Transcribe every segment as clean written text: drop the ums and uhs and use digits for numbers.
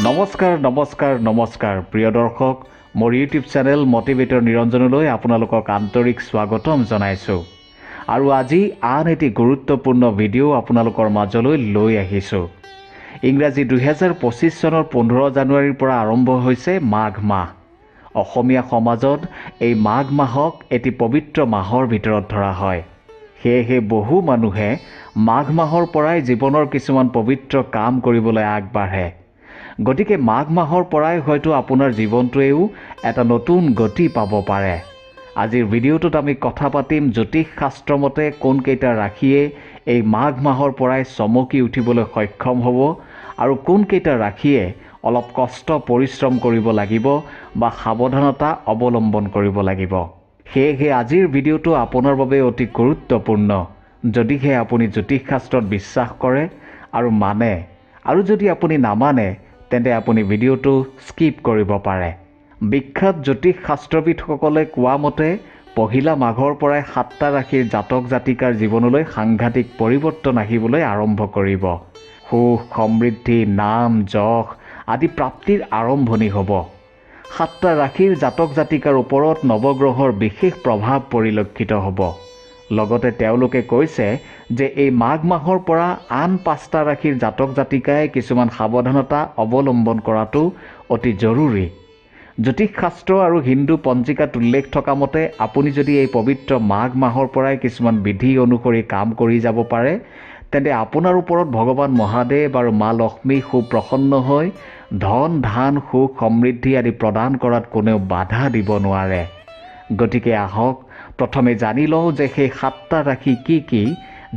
নমস্কাৰ প্ৰিয় দৰ্শক, মোৰ ইউটিউব চেনেল মটিভেটৰ নিৰঞ্জনলৈ আপোনালোকক আন্তৰিক স্বাগতম জনাইছোঁ। আৰু আজি আন এটি গুৰুত্বপূৰ্ণ ভিডিঅ' আপোনালোকৰ মাজলৈ লৈ আহিছোঁ। ইংৰাজী 2025 চনৰ 15 জানুৱাৰীৰ পৰা আৰম্ভ হৈছে মাঘ মাহ। অসমীয়া সমাজত এই মাঘ মাহক এটি পবিত্ৰ মাহৰ ভিতৰত ধৰা হয়। সেয়েহে বহু মানুহে মাঘ মাহৰ পৰাই জীৱনৰ কিছুমান পবিত্ৰ কাম কৰিবলৈ আগবাঢ়ে। গতিকে মাঘ মাহৰ পৰাই হয়তো আপোনাৰ জীৱনটোৱেও এটা নতুন গতি পাব পাৰে। আজিৰ ভিডিঅ'টোত আমি কথা পাতিম জ্যোতিষ শাস্ত্ৰ মতে কোনকেইটা ৰাশিয়ে এই মাঘ মাহৰ পৰাই চমকি উঠিবলৈ সক্ষম হ'ব আৰু কোনকেইটা ৰাশিয়ে অলপ কষ্ট পৰিশ্ৰম কৰিব লাগিব বা সাৱধানতা অৱলম্বন কৰিব লাগিব। সেয়েহে আজিৰ ভিডিঅ'টো আপোনাৰ বাবে অতি গুৰুত্বপূৰ্ণ যদিহে আপুনি জ্যোতিষ শাস্ত্ৰত বিশ্বাস কৰে আৰু মানে, আৰু যদি আপুনি নামানে তেন্তে আপুনি ভিডিঅ'টো স্কিপ কৰিব পাৰে। বিখ্যাত জ্যোতিষ শাস্ত্ৰবিদসকলে কোৱা মতে পহিলা মাঘৰ পৰাই 7টা ৰাশিৰ জাতক জাতিকাৰ জীৱনলৈ সাংঘাতিক পৰিৱৰ্তন আহিবলৈ আৰম্ভ কৰিব। সুখ, সমৃদ্ধি, নাম, যশ আদি প্ৰাপ্তিৰ আৰম্ভণি হ'ব। 7টা ৰাশিৰ জাতক জাতিকাৰ ওপৰত নৱগ্ৰহৰ বিশেষ প্ৰভাৱ পৰিলক্ষিত হ'ব। লগতে তেওঁলোকে কৈছে যে এই মাঘ মাহৰ পৰা আন 5টা ৰাশিৰ জাতক জাতিকাই কিছুমান সাৱধানতা অৱলম্বন কৰাটো অতি জৰুৰী। জ্যোতিষ শাস্ত্ৰ আৰু হিন্দু পঞ্জিকাত উল্লেখ থকা মতে আপুনি যদি এই পবিত্ৰ মাঘ মাহৰ পৰাই কিছুমান বিধি অনুসৰি কাম কৰি যাব পাৰে তেন্তে আপোনাৰ ওপৰত ভগৱান মহাদেৱ আৰু মা লক্ষ্মী খুব প্ৰসন্ন হৈ ধন, ধান, সুখ, সমৃদ্ধি আদি প্ৰদান কৰাত কোনেও বাধা দিব নোৱাৰে। গতিকে আহক প্ৰথমে জানি লওঁ যে সেই 7টা ৰাশি কি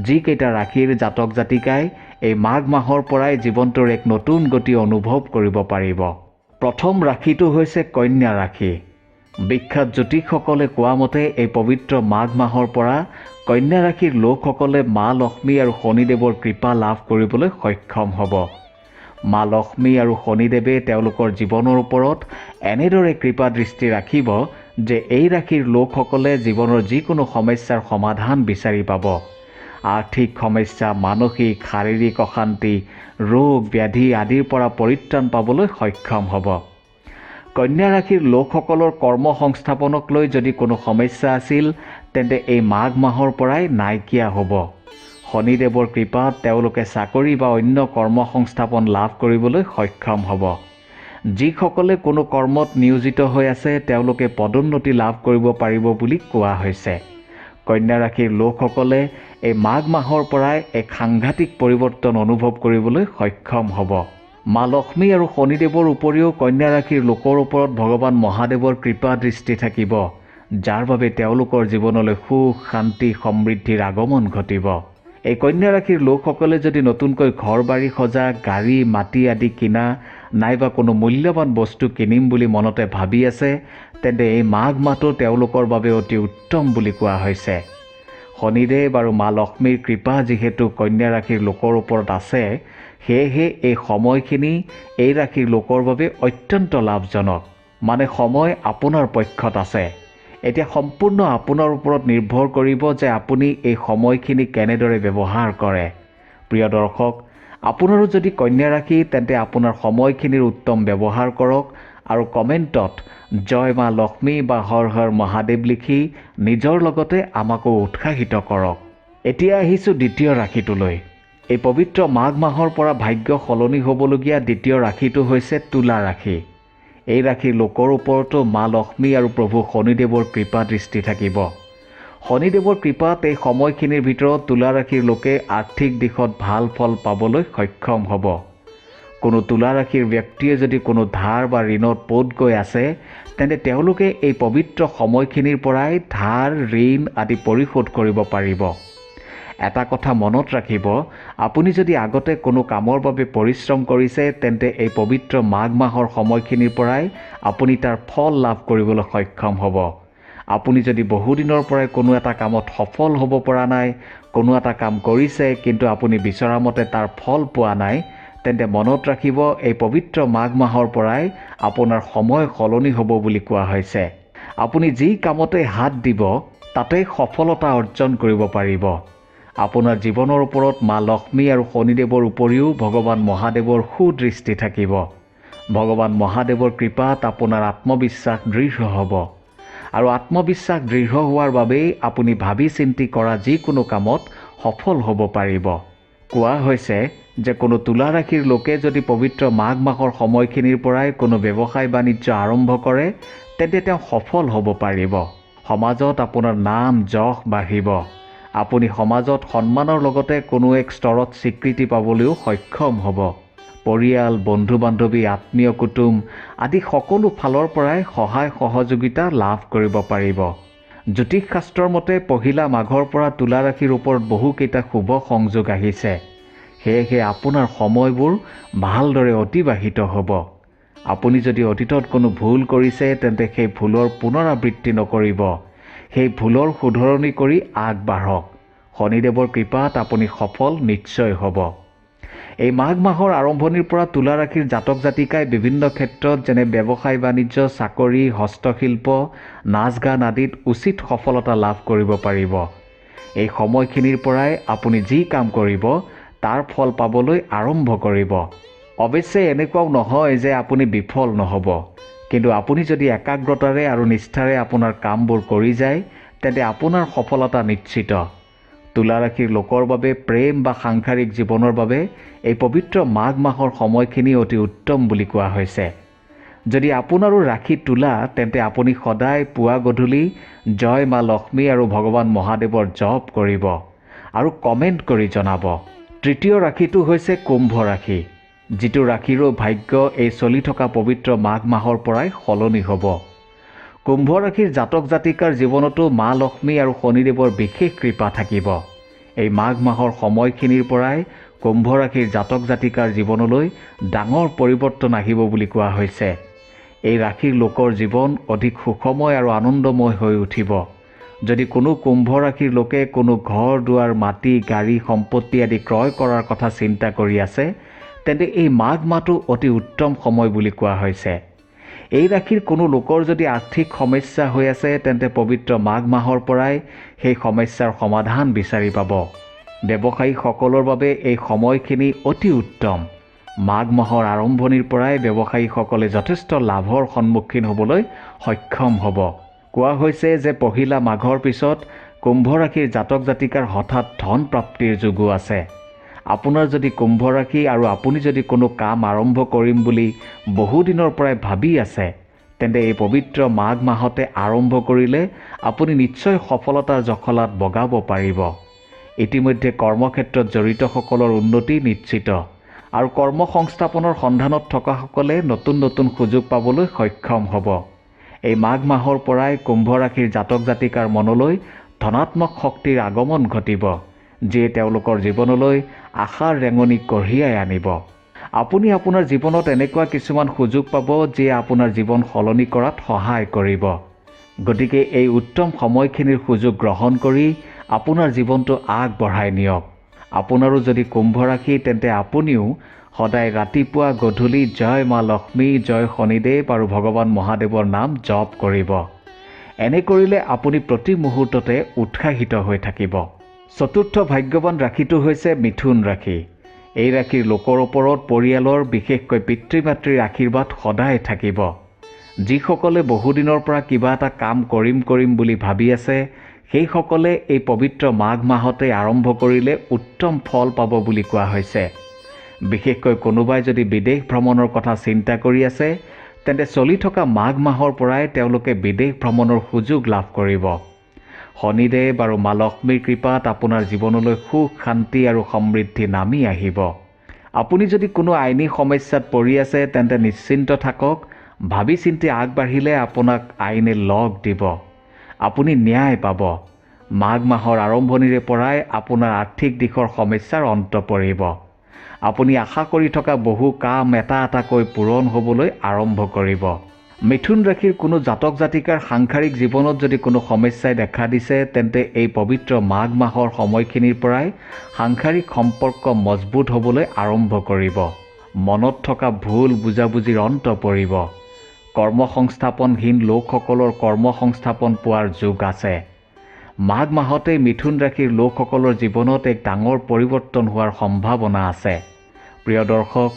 যিকেইটা ৰাশিৰ জাতক জাতিকাই এই মাঘ মাহৰ পৰাই জীৱনটোৰ এক নতুন গতি অনুভৱ কৰিব পাৰিব। প্ৰথম ৰাশিটো হৈছে কন্যা ৰাশি। বিখ্যাত জ্যোতিষসকলে কোৱা মতে এই পবিত্ৰ মাঘ মাহৰ পৰা কন্যা ৰাশিৰ লোকসকলে মা লক্ষ্মী আৰু শনিদেৱৰ কৃপা লাভ কৰিবলৈ সক্ষম হ'ব। মা লক্ষ্মী আৰু শনিদেৱে তেওঁলোকৰ জীৱনৰ ওপৰত এনেদৰে কৃপা দৃষ্টি ৰাখিব যে এই ৰাশিৰ লোকসকলে জীৱনৰ যিকোনো সমস্যাৰ সমাধান বিচাৰি পাব। আৰ্থিক সমস্যা, মানসিক, শাৰীৰিক অশান্তি, ৰোগ ব্যাধি আদিৰ পৰা পৰিত্ৰাণ পাবলৈ সক্ষম হ'ব। কন্যা ৰাশিৰ লোকসকলৰ কৰ্ম সংস্থাপনক লৈ যদি কোনো সমস্যা আছিল তেন্তে এই মাঘ মাহৰ পৰাই নাইকিয়া হ'ব। শনিদেৱৰ কৃপাত তেওঁলোকে চাকৰি বা অন্য কৰ্ম সংস্থাপন লাভ কৰিবলৈ সক্ষম হ'ব। যিসকলে কোনো কৰ্মত নিয়োজিত হৈ আছে তেওঁলোকে পদোন্নতি লাভ কৰিব পাৰিব বুলি কোৱা হৈছে। কন্যা ৰাশিৰ লোকসকলে এই মাঘ মাহৰ পৰাই এক সাংঘাতিক পৰিৱৰ্তন অনুভৱ কৰিবলৈ সক্ষম হ'ব। মা লক্ষ্মী আৰু শনিদেৱৰ উপৰিও কন্যা ৰাশিৰ লোকৰ ওপৰত ভগৱান মহাদেৱৰ কৃপা দৃষ্টি থাকিব, যাৰ বাবে তেওঁলোকৰ জীৱনলৈ সুখ, শান্তি, সমৃদ্ধিৰ আগমন ঘটিব। এই কন্যা ৰাশিৰ লোকসকলে যদি নতুনকৈ ঘৰ বাৰী সজা, গাড়ী মাটি আদি কিনা নাইবা কোনো মূল্যৱান বস্তু কিনিম বুলি মনতে ভাবি আছে তেন্তে এই মাঘ মাহটো তেওঁলোকৰ বাবে অতি উত্তম বুলি কোৱা হৈছে। শনিদেৱ আৰু মা লক্ষ্মীৰ কৃপা যিহেতু কন্যা ৰাশিৰ লোকৰ ওপৰত আছে, সেয়েহে এই সময়খিনি এই ৰাশিৰ লোকৰ বাবে অত্যন্ত লাভজনক। মানে সময় আপোনাৰ পক্ষত আছে। এতিয়া সম্পূৰ্ণ আপোনাৰ ওপৰত নিৰ্ভৰ কৰিব যে আপুনি এই সময়খিনি কেনেদৰে ব্যৱহাৰ কৰে। প্ৰিয় দৰ্শক, আপোনাৰো যদি কন্যা ৰাশি তেন্তে আপোনাৰ সময়খিনিৰ উত্তম ব্যৱহাৰ কৰক আৰু কমেণ্টত জয় মা লক্ষ্মী বা হৰ হৰ মহাদেৱ লিখি নিজৰ লগতে আমাকো উৎসাহিত কৰক। এতিয়া আহিছোঁ দ্বিতীয় ৰাশিটোলৈ। এই পবিত্ৰ মাঘ মাহৰ পৰা ভাগ্য সলনি হ'বলগীয়া দ্বিতীয় ৰাশিটো হৈছে তুলা ৰাশি। এই ৰাশিৰ লোকৰ ওপৰতো মা লক্ষ্মী আৰু প্ৰভু শনিদেৱৰ কৃপা দৃষ্টি থাকিব। শনিদেৱৰ কৃপাত এই সময়খিনিৰ ভিতৰত তুলা ৰাশিৰ লোকে আৰ্থিক দিশত ভাল ফল পাবলৈ সক্ষম হ'ব। কোনো তুলা ৰাশিৰ ব্যক্তিয়ে যদি কোনো ধাৰ বা ঋণত পোত গৈ আছে তেন্তে তেওঁলোকে এই পবিত্ৰ সময়খিনিৰ পৰাই ধাৰ, ঋণ আদি পৰিশোধ কৰিব পাৰিব। এটা কথা মনত ৰাখিব, আপুনি যদি আগতে কোনো কামৰ বাবে পৰিশ্ৰম কৰিছে তেন্তে এই পবিত্ৰ মাঘ মাহৰ সময়খিনিৰ পৰাই আপুনি তাৰ ফল লাভ কৰিবলৈ সক্ষম হ'ব। আপুনি যদি বহুদিনৰ পৰাই কোনো এটা কামত সফল হ'ব পৰা নাই, কোনো এটা কাম কৰিছে কিন্তু আপুনি বিচৰা মতে তাৰ ফল পোৱা নাই, তেন্তে মনত ৰাখিব এই পবিত্ৰ মাঘ মাহৰ পৰাই আপোনাৰ সময় সলনি হ'ব বুলি কোৱা হৈছে। আপুনি যি কামতে হাত দিব তাতে সফলতা অৰ্জন কৰিব পাৰিব। আপোনাৰ জীৱনৰ ওপৰত মা লক্ষ্মী আৰু শনিদেৱৰ উপৰিও ভগৱান মহাদেৱৰ সুদৃষ্টি থাকিব। ভগৱান মহাদেৱৰ কৃপাত আপোনাৰ আত্মবিশ্বাস দৃঢ় হ'ব আৰু আত্মবিশ্বাস দৃঢ় হোৱাৰ বাবেই আপুনি ভাবি চিন্তি কৰা যিকোনো কামত সফল হ'ব পাৰিব। কোৱা হৈছে যে কোনো তুলা ৰাশিৰ লোকে যদি পবিত্ৰ মাঘ মাহৰ সময়খিনিৰ পৰাই কোনো ব্যৱসায় বাণিজ্য আৰম্ভ কৰে তেন্তে তেওঁ সফল হ'ব পাৰিব। সমাজত আপোনাৰ নাম যশ বাঢ়িব। আপুনি সমাজত সন্মানৰ লগতে কোনো এক স্তৰত স্বীকৃতি পাবলৈও সক্ষম হ'ব। পৰিয়াল, বন্ধু বান্ধৱী, আত্মীয় কুটুম আদি সকলো ফালৰ পৰাই সহায় সহযোগিতা লাভ কৰিব পাৰিব। জ্যোতিষ শাস্ত্ৰৰ মতে পহিলা মাঘৰ পৰা তুলা ৰাশিৰ ওপৰত বহুকেইটা শুভ সংযোগ আহিছে। সেয়েহে আপোনাৰ সময়বোৰ ভালদৰে অতিবাহিত হ'ব। আপুনি যদি অতীতত কোনো ভুল কৰিছে তেন্তে সেই ভুলৰ পুনৰাবৃত্তি নকৰিব। সেই ভুলৰ শুধৰণি কৰি আগবাঢ়ক। শনিদেৱৰ কৃপাত আপুনি সফল নিশ্চয় হ'ব। এই মাঘ মাহৰ আৰম্ভণিৰ পৰা তুলা ৰাশিৰ জাতক জাতিকাই বিভিন্ন ক্ষেত্ৰত যেনে ব্যৱসায় বাণিজ্য, চাকৰি, হস্তশিল্প, নাচ গান আদিত উচিত সফলতা লাভ কৰিব পাৰিব। এই সময়খিনিৰ পৰাই আপুনি যি কাম কৰিব তাৰ ফল পাবলৈ আৰম্ভ কৰিব। অৱশ্যে এনেকুৱাও নহয় যে আপুনি বিফল নহ'ব, কিন্তু আপুনি যদি একাগ্ৰতাৰে আৰু নিষ্ঠাৰে আপোনাৰ কামবোৰ কৰি যায় তেন্তে আপোনাৰ সফলতা নিশ্চিত। তুলা ৰাশিৰ লোকৰ বাবে প্ৰেম বা সাংসাৰিক জীৱনৰ বাবে এই পবিত্ৰ মাঘ মাহৰ সময়খিনি অতি উত্তম বুলি কোৱা হৈছে। যদি আপোনাৰো ৰাশি তুলা তেন্তে আপুনি সদায় পুৱা গধূলি জয় মা লক্ষ্মী আৰু ভগৱান মহাদেৱৰ জপ কৰিব আৰু কমেণ্ট কৰি জনাব। তৃতীয় ৰাশিটো হৈছে কুম্ভ ৰাশি, যিটো ৰাশিৰো ভাগ্য এই চলি থকা পবিত্ৰ মাঘ মাহৰ পৰাই সলনি হ'ব। কুম্ভ ৰাশিৰ জাতক জাতিকাৰ জীৱনতো মা লক্ষ্মী আৰু শনিদেৱৰ বিশেষ কৃপা থাকিব। এই মাঘ মাহৰ সময়খিনিৰ পৰাই কুম্ভ ৰাশিৰ জাতক জাতিকাৰ জীৱনলৈ ডাঙৰ পৰিৱৰ্তন আহিব বুলি কোৱা হৈছে। এই ৰাশিৰ লোকৰ জীৱন অধিক সুখময় আৰু আনন্দময় হৈ উঠিব। যদি কোনো কুম্ভ ৰাশিৰ লোকে কোনো ঘৰ দুৱাৰ, মাটি, গাড়ী, সম্পত্তি আদি ক্ৰয় কৰাৰ কথা চিন্তা কৰি আছে তেন্তে এই মাঘ মাহটো অতি উত্তম সময় বুলি কোৱা হৈছে। এই ৰাশিৰ কোনো লোকৰ যদি আৰ্থিক সমস্যা হৈ আছে তেন্তে পবিত্ৰ মাঘ মাহৰ পৰাই সেই সমস্যাৰ সমাধান বিচাৰি পাব। ব্যৱসায়ীসকলৰ বাবে এই সময়খিনি অতি উত্তম। মাঘ মাহৰ আৰম্ভণিৰ পৰাই ব্যৱসায়ীসকলে যথেষ্ট লাভৰ সন্মুখীন হ'বলৈ সক্ষম হ'ব। কোৱা হৈছে যে পহিলা মাঘৰ পিছত কুম্ভ ৰাশিৰ জাতক জাতিকাৰ হঠাৎ ধন প্ৰাপ্তিৰ যোগো আছে। আপোনাৰ যদি কুম্ভ ৰাশি আৰু আপুনি যদি কোনো কাম আৰম্ভ কৰিম বুলি বহুদিনৰ পৰাই ভাবি আছে তেন্তে এই পবিত্ৰ মাঘ মাহতে আৰম্ভ কৰিলে আপুনি নিশ্চয় সফলতাৰ জখলাত বগাব পাৰিব। ইতিমধ্যে কৰ্মক্ষেত্ৰত জড়িতসকলৰ উন্নতি নিশ্চিত আৰু কৰ্ম সংস্থাপনৰ সন্ধানত থকাসকলে নতুন নতুন সুযোগ পাবলৈ সক্ষম হ'ব। এই মাঘ মাহৰ পৰাই কুম্ভ ৰাশিৰ জাতক জাতিকাৰ মনলৈ ধনাত্মক শক্তিৰ আগমন ঘটিব, যিয়ে তেওঁলোকৰ জীৱনলৈ আশাৰ ৰেঙনি কঢ়িয়াই আনিব। আপুনি আপোনাৰ জীৱনত এনেকুৱা কিছুমান সুযোগ পাব যিয়ে আপোনাৰ জীৱন সলনি কৰাত সহায় কৰিব। গতিকে এই উত্তম সময়খিনিৰ সুযোগ গ্ৰহণ কৰি আপোনাৰ জীৱনটো আগবঢ়াই নিয়ক। আপোনাৰো যদি কুম্ভ ৰাশি তেন্তে আপুনিও সদায় ৰাতিপুৱা গধূলি জয় মা লক্ষ্মী, জয় শনিদেৱ আৰু ভগৱান মহাদেৱৰ নাম জপ কৰিব। এনে কৰিলে আপুনি প্ৰতি মুহূৰ্ততে উৎসাহিত হৈ থাকিব। চতুৰ্থ ভাগ্যৱান ৰাশিটো হৈছে মিথুন ৰাশি। এই ৰাশিৰ লোকৰ ওপৰত পৰিয়ালৰ বিশেষকৈ পিতৃ মাতৃৰ আশীৰ্বাদ সদায় থাকিব। যিসকলে বহুদিনৰ পৰা কিবা এটা কাম কৰিম বুলি ভাবি আছে সেইসকলে এই পবিত্ৰ মাঘ মাহতে আৰম্ভ কৰিলে উত্তম ফল পাব বুলি কোৱা হৈছে। বিশেষকৈ কোনোবাই যদি বিদেশ ভ্ৰমণৰ কথা চিন্তা কৰি আছে তেন্তে চলি থকা মাঘ মাহৰ পৰাই তেওঁলোকে বিদেশ ভ্ৰমণৰ সুযোগ লাভ কৰিব। শনিদেৱ আৰু মা লক্ষ্মীৰ কৃপাত আপোনাৰ জীৱনলৈ সুখ, শান্তি আৰু সমৃদ্ধি নামি আহিব। আপুনি যদি কোনো আইনী সমস্যাত পৰি আছে তেন্তে নিশ্চিন্ত থাকক। ভাবি চিন্তি আগবাঢ়িলে আপোনাক আইনে লগ দিব। আপুনি ন্যায় পাব। মাঘ মাহৰ আৰম্ভণিৰে পৰাই আপোনাৰ আৰ্থিক দিশৰ সমস্যাৰ অন্ত পৰিব। আপুনি আশা কৰি থকা বহু কাম এটা এটাকৈ পূৰণ হ'বলৈ আৰম্ভ কৰিব। মিথুন ৰাশিৰ কোনো জাতক জাতিকাৰ সাংসাৰিক জীৱনত যদি কোনো সমস্যাই দেখা দিছে তেন্তে এই পবিত্ৰ মাঘ মাহৰ সময়খিনিৰ পৰাই সাংসাৰিক সম্পৰ্ক মজবুত হ'বলৈ আৰম্ভ কৰিব। মনত থকা ভুল বুজাবুজিৰ অন্ত পৰিব। কৰ্মসংস্থাপনহীন লোকসকলৰ কৰ্মসংস্থাপন পোৱাৰ যোগ আছে। মাঘ মাহতেই মিথুন ৰাশিৰ লোকসকলৰ জীৱনত এক ডাঙৰ পৰিৱৰ্তন হোৱাৰ সম্ভাৱনা আছে। প্ৰিয় দৰ্শক,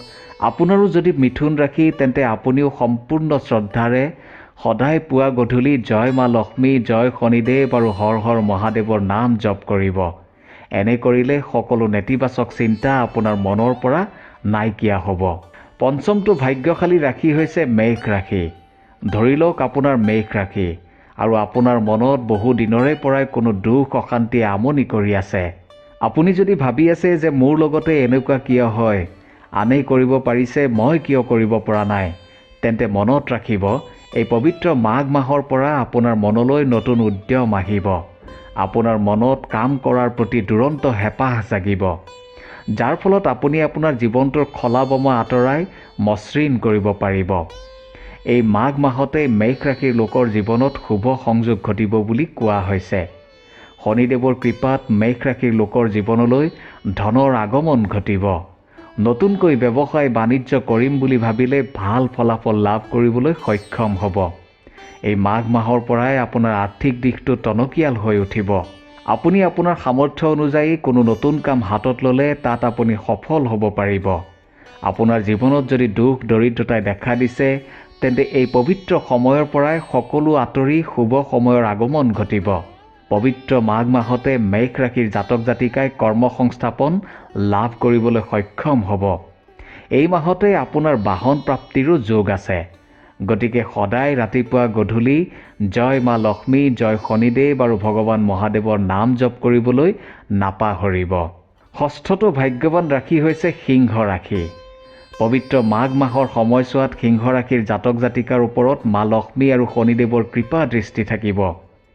আপোনাৰো যদি মিথুন ৰাশি তেন্তে আপুনিও সম্পূৰ্ণ শ্ৰদ্ধাৰে সদায় পুৱা গধূলি জয় মা লক্ষ্মী, জয় শনিদেৱ আৰু হৰ হৰ মহাদেৱৰ নাম জপ কৰিব। এনে কৰিলে সকলো নেতিবাচক চিন্তা আপোনাৰ মনৰ পৰা নাইকিয়া হ'ব। পঞ্চমটো ভাগ্যশালী ৰাশি হৈছে মেঘ ৰাশি। ধৰি লওক আপোনাৰ মেঘ ৰাশি আৰু আপোনাৰ মনত বহু দিনৰে পৰাই কোনো দুখ অশান্তি আমনি কৰি আছে। আপুনি যদি ভাবি আছে যে মোৰ লগতে এনেকুৱা কিয় হয়, আনেই কৰিব পাৰিছে, মই কিয় কৰিব পৰা নাই, তেন্তে মনত ৰাখিব এই পবিত্ৰ মাঘ মাহৰ পৰা আপোনাৰ মনলৈ নতুন উদ্যম আহিব। আপোনাৰ মনত কাম কৰাৰ প্ৰতি দুৰন্ত হেঁপাহ জাগিব, যাৰ ফলত আপুনি আপোনাৰ জীৱনটোৰ খলা বমা আঁতৰাই মসৃণ কৰিব পাৰিব। এই মাঘ মাহতে মেঘ ৰাশিৰ লোকৰ জীৱনত শুভ সংযোগ ঘটিব বুলি কোৱা হৈছে। শনিদেৱৰ কৃপাত মেঘ ৰাশিৰ লোকৰ জীৱনলৈ ধনৰ আগমন ঘটিব। নতুনকৈ ব্যৱসায় বাণিজ্য কৰিম বুলি ভাবিলে ভাল ফলাফল লাভ কৰিবলৈ সক্ষম হ'ব। এই মাঘ মাহৰ পৰাই আপোনাৰ আৰ্থিক দিশটো টনকিয়াল হৈ উঠিব। আপুনি আপোনাৰ সামৰ্থ্য অনুযায়ী কোনো নতুন কাম হাতত ল'লে তাত আপুনি সফল হ'ব পাৰিব। আপোনাৰ জীৱনত যদি দুখ দৰিদ্ৰতাই দেখা দিছে, তেন্তে এই পবিত্ৰ সময়ৰ পৰাই সকলো আঁতৰি শুভ সময়ৰ আগমন ঘটিব। পবিত্ৰ মাঘ মাহতে মেঘ ৰাশিৰ জাতক জাতিকাই কৰ্মসংস্থাপন লাভ কৰিবলৈ সক্ষম হ'ব। এই মাহতে আপোনাৰ বাহন প্ৰাপ্তিৰো যোগ আছে। গতিকে সদায় ৰাতিপুৱা গধূলি জয় মা লক্ষ্মী, জয় শনিদেৱ আৰু ভগৱান মহাদেৱৰ নাম জপ কৰিবলৈ নাপাহৰিব। ষষ্ঠটো ভাগ্যৱান ৰাশি হৈছে সিংহ ৰাশি। পবিত্ৰ মাঘ মাহৰ সময়ছোৱাত সিংহ ৰাশিৰ জাতক জাতিকাৰ ওপৰত মা লক্ষ্মী আৰু শনিদেৱৰ কৃপা দৃষ্টি থাকিব।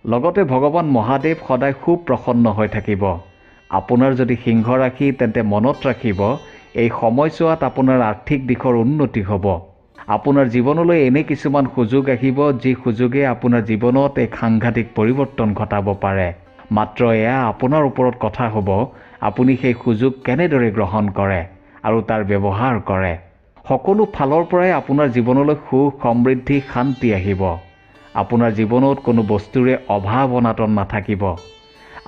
লগতে ভগৱান মহাদেৱ সদায় খুব প্ৰসন্ন হৈ থাকিব। আপোনাৰ যদি সিংহ ৰাশি তেন্তে মনত ৰাখিব এই সময়ছোৱাত আপোনাৰ আৰ্থিক দিশৰ উন্নতি হ'ব। আপোনাৰ জীৱনলৈ এনে কিছুমান সুযোগ আহিব যি সুযোগে আপোনাৰ জীৱনত এক সাংঘাতিক পৰিৱৰ্তন ঘটাব পাৰে। মাত্ৰ এয়া আপোনাৰ ওপৰত কথা হ'ব আপুনি সেই সুযোগ কেনেদৰে গ্ৰহণ কৰে আৰু তাৰ ব্যৱহাৰ কৰে। সকলো ফালৰ পৰাই আপোনাৰ জীৱনলৈ সুখ, সমৃদ্ধি, শান্তি আহিব। আপোনাৰ জীৱনত কোনো বস্তুৰে অভাৱ অনাটন নাথাকিব।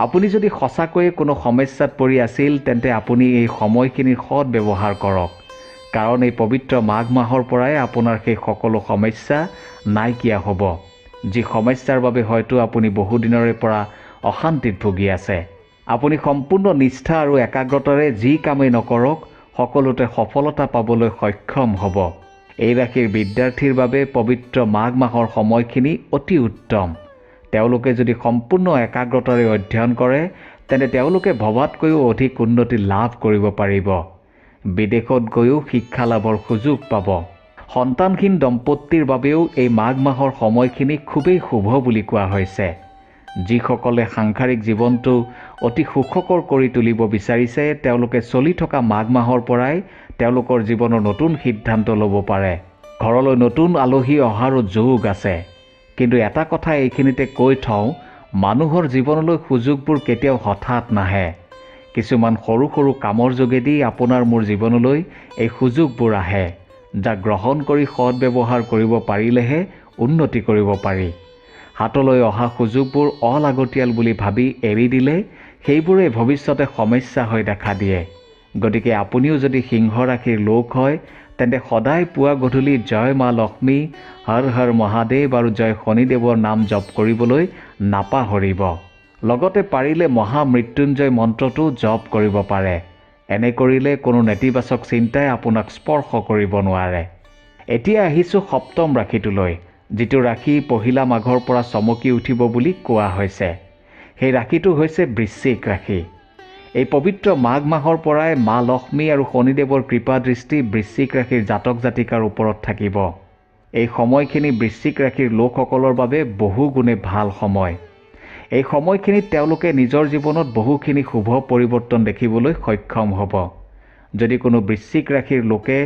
আপুনি যদি সঁচাকৈয়ে কোনো সমস্যাত পৰি আছিল তেন্তে আপুনি এই সময়খিনিৰ সৎ ব্যৱহাৰ কৰক, কাৰণ এই পবিত্ৰ মাঘ মাহৰ পৰাই আপোনাৰ সেই সকলো সমস্যা নাইকিয়া হ'ব, যি সমস্যাৰ বাবে হয়তো আপুনি বহুদিনৰে পৰা অশান্তিত ভুগি আছে। আপুনি সম্পূৰ্ণ নিষ্ঠা আৰু একাগ্ৰতাৰে যি কামেই নকৰক সকলোতে সফলতা পাবলৈ সক্ষম হ'ব। এই ৰাশিৰ বিদ্যাৰ্থীৰ বাবে পবিত্ৰ মাঘ মাহৰ সময়খিনি অতি উত্তম। তেওঁলোকে যদি সম্পূৰ্ণ একাগ্ৰতাৰে অধ্যয়ন কৰে তেন্তে তেওঁলোকে ভবাতকৈও অধিক উন্নতি লাভ কৰিব পাৰিব। বিদেশত গৈও শিক্ষা লাভৰ সুযোগ পাব। সন্তানহীন দম্পতীৰ বাবেও এই মাঘ মাহৰ সময়খিনি খুবেই শুভ বুলি কোৱা হৈছে। যিসকলে সাংসাৰিক জীৱনটো অতি সুখকৰ কৰি তুলিব বিচাৰিছে তেওঁলোকে চলি থকা মাঘ মাহৰ পৰাই তেওঁলোকৰ জীৱনৰ নতুন সিদ্ধান্ত ল'ব পাৰে। ঘৰলৈ নতুন আলহী অহাৰো যোগ আছে। কিন্তু এটা কথা এইখিনিতে কৈ থওঁ, মানুহৰ জীৱনলৈ সুযোগবোৰ কেতিয়াও হঠাৎ নাহে। কিছুমান সৰু সৰু কামৰ যোগেদি আপোনাৰ মোৰ জীৱনলৈ এই সুযোগবোৰ আহে, যাক গ্ৰহণ কৰি সৎ ব্যৱহাৰ কৰিব পাৰিলেহে উন্নতি কৰিব পাৰি। হাতলৈ অহা সুযোগবোৰ অলাগতিয়াল বুলি ভাবি এৰি দিলে সেইবোৰে ভৱিষ্যতে সমস্যা হৈ দেখা দিয়ে। গতিকে আপুনিও যদি সিংহ ৰাশিৰ লোক হয় তেন্তে সদায় পুৱা গধূলি জয় মা লক্ষ্মী, হৰ হৰ মহাদেৱ আৰু জয় শনিদেৱৰ নাম জপ কৰিবলৈ নাপাহৰিব। লগতে পাৰিলে মহামৃত্যুঞ্জয় মন্ত্ৰটো জপ কৰিব পাৰে। এনে কৰিলে কোনো নেতিবাচক চিন্তাই আপোনাক স্পৰ্শ কৰিব নোৱাৰে। এতিয়া আহিছোঁ সপ্তম ৰাশিটোলৈ, যিটো ৰাশি পহিলা মাঘৰ পৰা চমকি উঠিব বুলি কোৱা হৈছে। সেই ৰাশিটো হৈছে বৃশ্চিক ৰাশি। এই পবিত্ৰ মাঘ মাহৰ পৰাই মা লক্ষ্মী আৰু শনিদেৱৰ কৃপা দৃষ্টি বৃশ্চিক ৰাশিৰ জাতক জাতিকাৰ ওপৰত থাকিব। এই সময়খিনি বৃশ্চিক ৰাশিৰ লোকসকলৰ বাবে বহু গুণে ভাল সময়। এই সময়খিনিত তেওঁলোকে নিজৰ জীৱনত বহুখিনি শুভ পৰিৱৰ্তন দেখিবলৈ সক্ষম হ'ব। যদি কোনো বৃশ্চিক ৰাশিৰ লোকে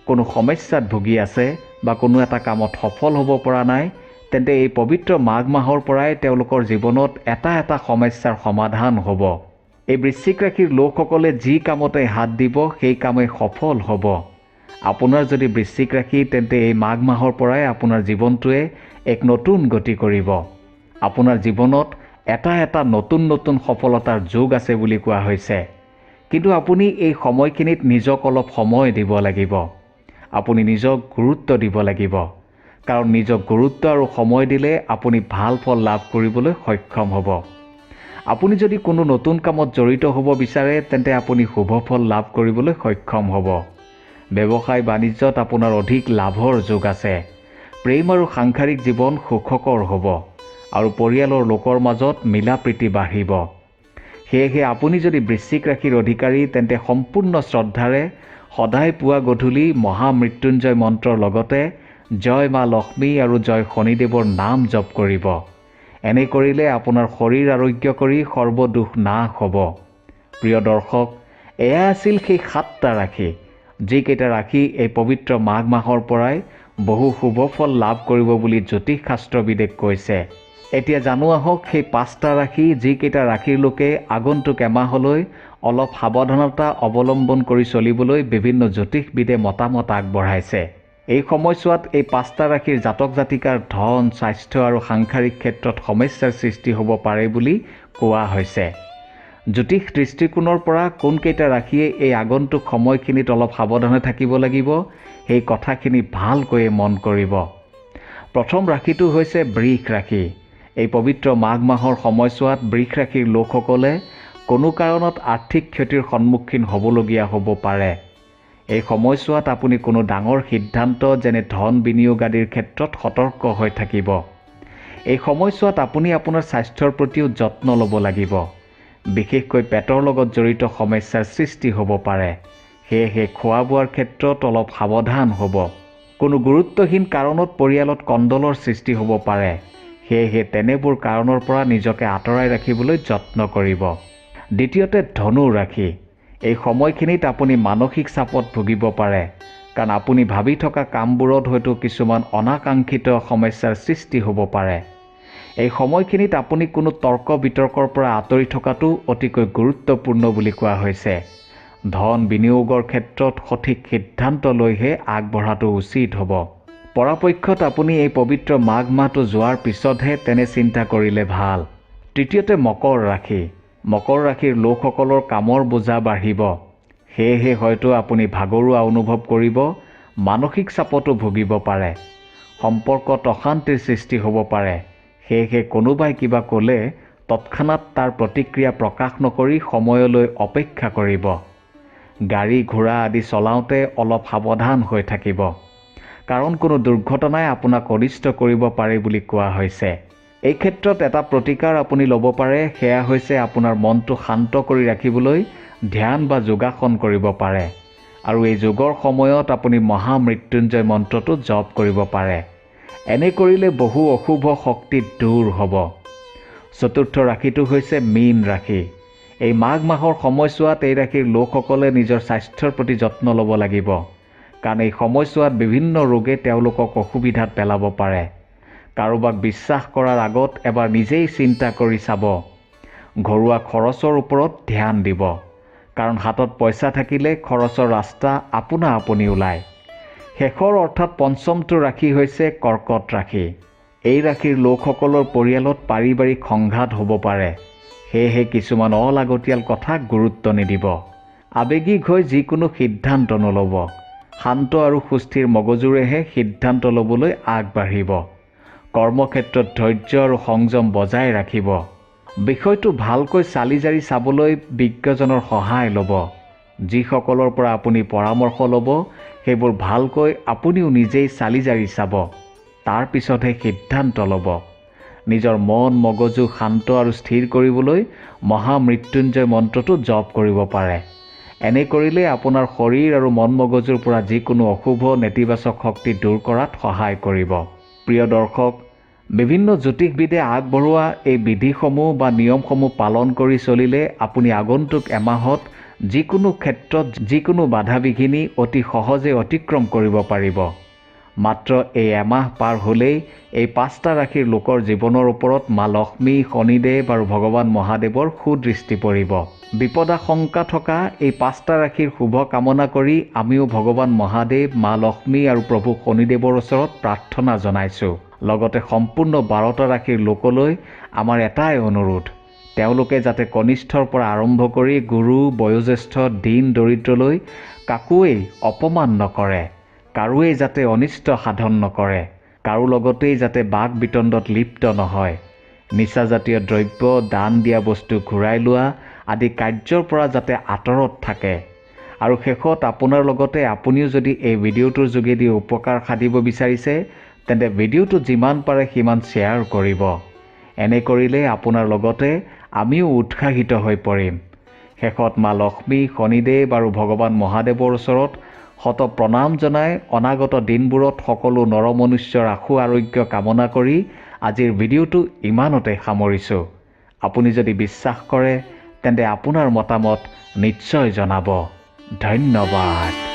কোনো সমস্যাত ভুগি আছে বা কোনো এটা কামত সফল হ'ব পৰা নাই, তেন্তে এই পবিত্ৰ মাঘ মাহৰ পৰাই তেওঁলোকৰ জীৱনত এটা এটা সমস্যাৰ সমাধান হ'ব। এই বৃশ্চিক ৰাশিৰ লোকসকলে যি কামতে হাত দিব সেই কামেই সফল হ'ব। আপোনাৰ যদি বৃশ্চিক ৰাশি তেন্তে এই মাঘ মাহৰ পৰাই আপোনাৰ জীৱনটোৱে এক নতুন গতি কৰিব। আপোনাৰ জীৱনত এটা এটা নতুন নতুন সফলতাৰ যোগ আছে বুলি কোৱা হৈছে। কিন্তু আপুনি এই সময়খিনিত নিজক অলপ সময় দিব লাগিব। আপুনি নিজক গুৰুত্ব দিব লাগিব, কাৰণ নিজক গুৰুত্ব আৰু সময় দিলে আপুনি ভাল ফল লাভ কৰিবলৈ সক্ষম হ'ব। আপুনি যদি কোনো নতুন কামত জড়িত হ'ব বিচাৰে তেন্তে আপুনি শুভ ফল লাভ কৰিবলৈ সক্ষম হ'ব। ব্যৱসায় বাণিজ্যত আপোনাৰ অধিক লাভৰ যোগ আছে। প্ৰেম আৰু সাংসাৰিক জীৱন সুখকৰ হ'ব আৰু পৰিয়ালৰ লোকৰ মাজত মিলা প্ৰীতি বাঢ়িব। সেয়েহে আপুনি যদি বৃশ্চিক ৰাশিৰ অধিকাৰী তেন্তে সম্পূৰ্ণ শ্ৰদ্ধাৰে সদায় পুৱা গধূলি মহামৃত্যুঞ্জয় মন্ত্ৰৰ লগতে জয় মা লক্ষ্মী আৰু জয় শনিদেৱৰ নাম জপ কৰিব। এনে কৰিলে আপোনাৰ শৰীৰ আৰোগ্য কৰি সৰ্বদোষ নাশ হ'ব। প্ৰিয় দৰ্শক, এয়া আছিল সেই 7টা ৰাশি, যিকেইটা ৰাশি এই পবিত্ৰ মাঘ মাহৰ পৰাই বহু শুভ ফল লাভ কৰিব বুলি জ্যোতিষ শাস্ত্ৰবিদে কৈছে। এতিয়া জানো আহক সেই 5টা ৰাশি, যিকেইটা ৰাশিৰ লোকে আগন্তুক এমাহলৈ অলপ সাৱধানতা অৱলম্বন কৰি চলিবলৈ বিভিন্ন জ্যোতিষবিদে মতামত আগবঢ়াইছে। এই সময়ছোৱাত এই 5টা ৰাশিৰ জাতক জাতিকাৰ ধন, স্বাস্থ্য আৰু সাংসাৰিক ক্ষেত্ৰত সমস্যাৰ সৃষ্টি হ'ব পাৰে বুলি কোৱা হৈছে। জ্যোতিষ দৃষ্টিকোণৰ পৰা কোনকেইটা ৰাশিয়ে এই আগন্তুক সময়খিনিত অলপ সাৱধানে থাকিব লাগিব সেই কথাখিনি ভালকৈ মন কৰিব। প্ৰথম ৰাশিটো হৈছে বৃষ ৰাশি। এই পবিত্ৰ মাঘ মাহৰ সময়ছোৱাত বৃষ ৰাশিৰ লোকসকলে কোনো কাৰণত আৰ্থিক ক্ষতিৰ সন্মুখীন হ'বলগীয়া হ'ব পাৰে। এই সময়ছোৱাত আপুনি কোনো ডাঙৰ সিদ্ধান্ত যেনে ধন বিনিয়োগ আদিৰ ক্ষেত্ৰত সতৰ্ক হৈ থাকিব। এই সময়ছোৱাত আপুনি আপোনাৰ স্বাস্থ্যৰ প্ৰতিও যত্ন ল'ব লাগিব। বিশেষকৈ পেটৰ লগত জড়িত সমস্যাৰ সৃষ্টি হ'ব পাৰে। সেয়েহে খোৱা বোৱাৰ ক্ষেত্ৰত অলপ সাৱধান হ'ব। কোনো গুৰুত্বহীন কাৰণত পৰিয়ালত কণ্ডলৰ সৃষ্টি হ'ব পাৰে। সেয়েহে তেনেবোৰ কাৰণৰ পৰা নিজকে আঁতৰাই ৰাখিবলৈ যত্ন কৰিব। দ্বিতীয়তে ধনু ৰাশি। এই সময়খিনিত আপুনি মানসিক চাপত ভুগিব পাৰে, কাৰণ আপুনি ভাবি থকা কামবোৰত হয়তো কিছুমান অনাকাংক্ষিত সমস্যাৰ সৃষ্টি হ'ব পাৰে। এই সময়খিনিত আপুনি কোনো তৰ্ক বিতৰ্কৰ পৰা আঁতৰি থকাটো অতিকৈ গুৰুত্বপূৰ্ণ বুলি কোৱা হৈছে। ধন বিনিয়োগৰ ক্ষেত্ৰত সঠিক সিদ্ধান্ত লৈহে আগবঢ়াটো উচিত হ'ব। পৰাপক্ষত আপুনি এই পবিত্ৰ মাঘ মাহটো যোৱাৰ পিছতহে তেনে চিন্তা কৰিলে ভাল। তৃতীয়তে মকৰ ৰাশি। মকৰ ৰাশিৰ লোকসকলৰ কামৰ বোজা বাঢ়িব। সেয়েহে হয়তো আপুনি ভাগৰুৱা অনুভৱ কৰিব, মানসিক চাপতো ভুগিব পাৰে। সম্পৰ্কত অশান্তিৰ সৃষ্টি হ'ব পাৰে। সেয়েহে কোনোবাই কিবা ক'লে তৎক্ষণাৎ তাৰ প্ৰতিক্ৰিয়া প্ৰকাশ নকৰি সময়লৈ অপেক্ষা কৰিব। গাড়ী ঘোঁৰা আদি চলাওঁতে অলপ সাৱধান হৈ থাকিব, কাৰণ কোনো দুৰ্ঘটনাই আপোনাক অনিষ্ট কৰিব পাৰে বুলি কোৱা হৈছে। এই ক্ষেত্ৰত এটা প্ৰতিকাৰ আপুনি ল'ব পাৰে, সেয়া হৈছে আপোনাৰ মনটো শান্ত কৰি ৰাখিবলৈ ধ্যান বা যোগাসন কৰিব পাৰে। আৰু এই যোগৰ সময়ত আপুনি মহামৃত্যুঞ্জয় মন্ত্ৰটো জপ কৰিব পাৰে। এনে কৰিলে বহু অশুভ শক্তি দূৰ হ'ব। চতুৰ্থ ৰাশিটো হৈছে মীন ৰাশি। এই মাঘ মাহৰ সময়ছোৱাত এই ৰাশিৰ লোকসকলে নিজৰ স্বাস্থ্যৰ প্ৰতি যত্ন ল'ব লাগিব, কাৰণ এই সময়ছোৱাত বিভিন্ন ৰোগে তেওঁলোকক অসুবিধাত পেলাব পাৰে। কাৰোবাক বিশ্বাস কৰাৰ আগত এবাৰ নিজেই চিন্তা কৰি চাব। ঘৰুৱা খৰচৰ ওপৰত ধ্যান দিব, কাৰণ হাতত পইচা থাকিলে খৰচৰ ৰাস্তা আপোনা আপুনি ওলায়। শেষৰ অৰ্থাৎ পঞ্চমটো ৰাশি হৈছে কৰ্কট ৰাশি। এই ৰাশিৰ লোকসকলৰ পৰিয়ালত পাৰিবাৰিক সংঘাত হ'ব পাৰে। সেয়েহে কিছুমান অলাগতিয়াল কথাক গুৰুত্ব নিদিব। আৱেগিক হৈ যিকোনো সিদ্ধান্ত নল'ব। শান্ত আৰু সুস্থিৰ মগজুৰেহে সিদ্ধান্ত ল'বলৈ আগবাঢ়িব। কৰ্মক্ষেত্ৰত ধৈৰ্য আৰু সংযম বজাই ৰাখিব। বিষয়টো ভালকৈ চালি জাৰি চাবলৈ বিজ্ঞজনৰ সহায় ল'ব। যিসকলৰ পৰা আপুনি পৰামৰ্শ ল'ব সেইবোৰ ভালকৈ আপুনিও নিজেই চালি জাৰি চাব। তাৰ পিছতহে সিদ্ধান্ত ল'ব। নিজৰ মন মগজু শান্ত আৰু স্থিৰ কৰিবলৈ মহামৃত্যুঞ্জয় মন্ত্ৰটো জপ কৰিব পাৰে। এনে কৰিলে আপোনাৰ শৰীৰ আৰু মন মগজুৰ পৰা যিকোনো অশুভ নেতিবাচক শক্তি দূৰ কৰাত সহায় কৰিব। প্ৰিয় দৰ্শক, বিভিন্ন জ্যোতিষবিদে আগবঢ়োৱা এই বিধিসমূহ বা নিয়মসমূহ পালন কৰি চলিলে আপুনি আগন্তুক এমাহত যিকোনো ক্ষেত্ৰত যিকোনো বাধা বিঘিনি অতি সহজে অতিক্ৰম কৰিব পাৰিব। মাত্ৰ এই এমাহ পাৰ হ'লেই এই 5টা ৰাশিৰ লোকৰ জীৱনৰ ওপৰত মা লক্ষ্মী, শনিদেৱ আৰু ভগৱান মহাদেৱৰ সুদৃষ্টি পৰিব। বিপদাশংকা থকা এই 5টা ৰাশিৰ শুভ কামনা কৰি আমিও ভগৱান মহাদেৱ, মা লক্ষ্মী আৰু প্ৰভু শনিদেৱৰ ওচৰত প্ৰাৰ্থনা জনাইছোঁ। লগতে সম্পূৰ্ণ 12টা ৰাশিৰ লোকলৈ আমাৰ এটাই অনুৰোধ, তেওঁলোকে যাতে কনিষ্ঠৰ পৰা আৰম্ভ কৰি গুৰু, বয়োজ্যেষ্ঠ, দীন দৰিদ্ৰলৈ কাকোৱেই অপমান নকৰে, কাৰোৱেই যাতে অনিষ্ট সাধন নকৰে, কাৰো লগতেই যাতে বাক বিতণ্ডত লিপ্ত নহয়, নিচাজাতীয় দ্ৰব্য, দান দিয়া বস্তু ঘূৰাই লোৱা আদি কাৰ্যৰ পৰা যাতে আঁতৰত থাকে। আৰু শেষত আপোনাৰ লগতে আপুনিও যদি এই ভিডিঅ'টোৰ যোগেদি উপকাৰ সাধিব বিচাৰিছে, তেন্তে ভিডিঅ'টো যিমান পাৰে সিমান শ্বেয়াৰ কৰিব। এনে কৰিলে আপোনাৰ লগতে আমিও উৎসাহিত হৈ পৰিম। শেষত মা লক্ষ্মী, শনিদেৱ আৰু ভগৱান মহাদেৱৰ ওচৰত শত প্ৰণাম জনাই অনাগত দিনবোৰত সকলো নৰমনুষ্যৰ আশু আৰোগ্য কামনা কৰি আজিৰ ভিডিঅ'টো ইমানতে সামৰিছোঁ। আপুনি যদি বিশ্বাস কৰে তেন্তে আপোনাৰ মতামত নিশ্চয় জনাব। ধন্যবাদ।